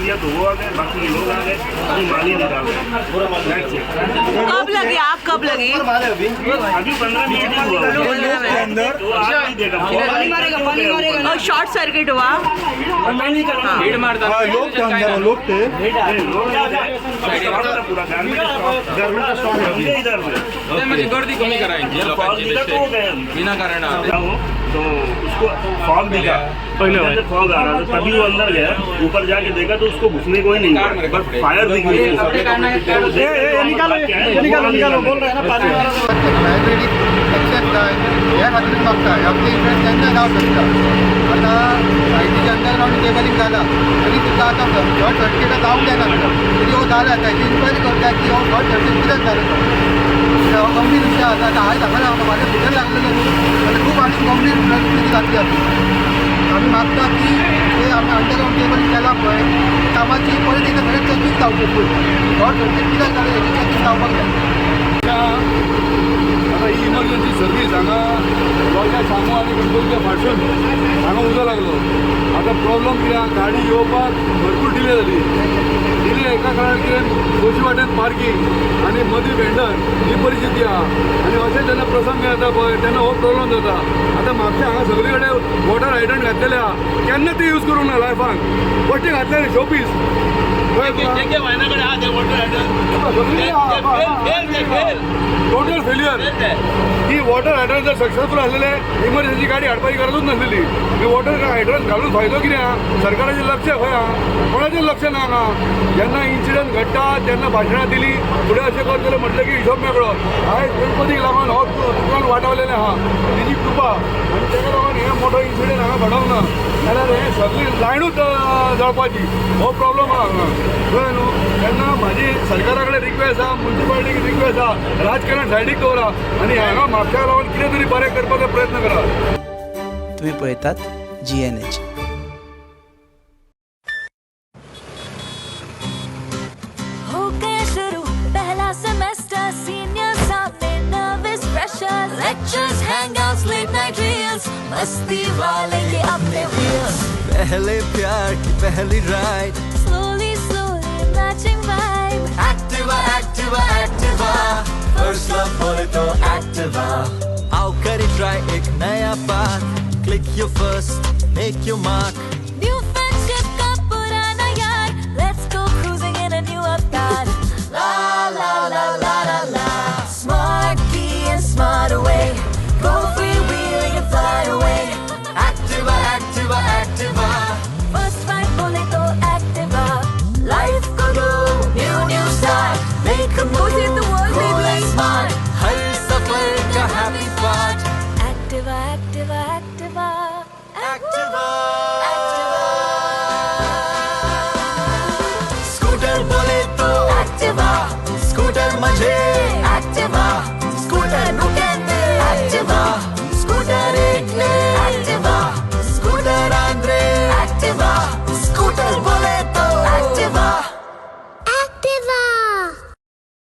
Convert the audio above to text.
दिया तो वो आ गए, बाकी ये लोग आ गए, अभी माल ही नहीं डाल रहे। कब लगी आग, कब लगी? अभी 15 मिनट ही हुआ तो आग नहीं देगा, पानी मारेगा। और शॉर्ट सर्किट हुआ। लोग थे अंदर, लोग थे पूरा गारमेंट स्टॉक है इधर में गर्दी कमी कराएंगे बिना कारण तो उसको फॉग दिखा, पहले फॉग आ रहा था तभी वो अंदर गया, ऊपर जाके देखा तो उसको घुसने को ही नहीं मिला, बस फायर दिख रही है। निकालो बोल रहे हैं ना पानी या खात्रीन मागता आपले इव्हेंट त्यांना नाव शकता आता आयटीचे अंडरग्राऊंड केबलिंग झाला तरी सुद्धा आता शॉर्ट सर्किटला जाऊन देणार तरी हो झाला त्याची इन्क्वायरी करता की हो शॉर्ट सर्किट कित्याक झालं तो गंभीर विषय आता आता हाय सांगा माझ्या फिटर लागलेलं आणि खूप आणि गंभीर परिस्थिती जातली आम्ही मागता की हे आम्ही अंडरग्राऊंड केबलिंग केला पळय कामाची परत एकदा सगळ्यात चेकिंग जावची शॉर्ट सर्किट कित्याक झालं याची चेकिंग जावपाक जाय आता ही इमर्जन्सी सर्व्हिस हांगा गोंयच्या सांगो आनी गणपतीच्या फाटसून हांगा उजो लागलो. आता प्रॉब्लम कित्याक गाडी येवपाक भरपूर डिले जाली. डिले एका काळार कितें दोशी वाटेन पार्किंग आनी मदीं वेंडर ही परिस्थिती आहा आनी अशें जेन्ना प्रसंग येता पळय तेन्ना हो प्रॉब्लम जाता. आतां म्हापशा हांगा सगळे कडेन वॉटर हायड्रंट घातलेले आहा केन्ना ते यूज करूंक ना लायफान बश्टे घातलेले शोपीस टोटल फेल्युअर ही वॉटर हायड्रंट जर सक्सेसफूल आसलेले इमर्जन्सी गाडी हाडपाची गरजूच नासलेली. ही वॉटर हायड्रंट घालून फायदो कितें आहा सरकाराचें लक्ष खंय आहा कोणाचें लक्ष ना हांगा. जेन्ना इन्सिडंट घडटा तेन्ना भाशणां दिली फुडें अशें कर जाल्यार म्हटलें की हिशोब मेळ्ळो. आयज गणपतीक लागून हो दुकान वाटावलेलें आहा तेजी कृपा आनी तेका लागून हे मोठो इन्सिडंट हांगा घडोवंक ना जाल्यार हे सगळी लायनूच जळपाची हो प्रॉब्लम आहा हांगा कळ्ळें न्हू. तेन्ना म्हाजी सरकारा कडेन रिक्वेस्ट आहा म्युन्सिपालिटीक रिक्वेस्ट आहा राजकारण सायडीक दवरा आनी हांगा म्हापशाक लागून कितें तरी बरें करपाचो प्रयत्न करा. तुम्ही पळयतात GNH. हो गया शुरू पहला सेमेस्टर सीनियर सामने nervous freshers lectures hangouts late night reels मस्ती वाले ये अपने व्हील्स पहले प्यार की पहली ride slowly slowly matching vibe Activa Activa Activa first love बोले तो एक्टिवा आओ करें ट्राई एक नया path click your first make your mark new friendship का पुराना यार let's go cruising in a new अवतार ला ला ला ला ला ला स्मार्ट की and smart away go free wheeling and fly away Activa Activa Activa first ride बोले तो एक्टिवा लाइफ को दो new new start make a move in the world Cool and smart हर सफर का happy part Activa Activa Activa Activa